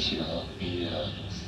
駅が見えられます。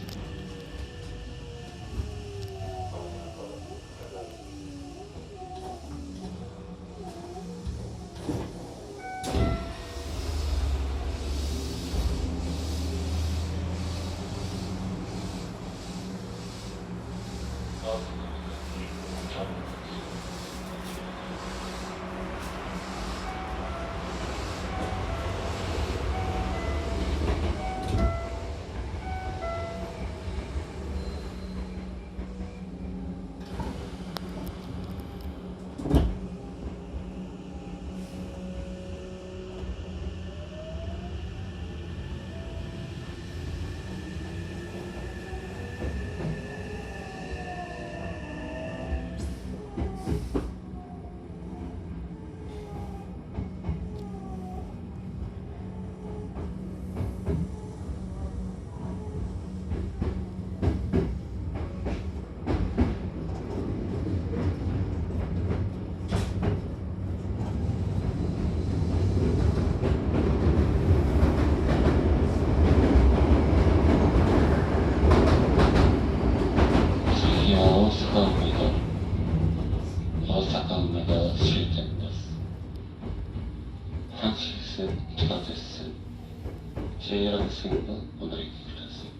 大阪梅田終点です。阪神線、地下鉄線、JR 線がお乗り換えください。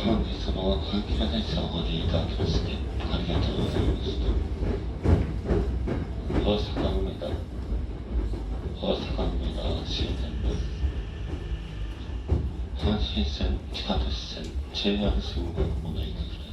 本日も阪急電車をご利用いただきましてありがとうございました。大阪梅田終点です。阪神線、地下鉄線、JR 線をお乗り換えください。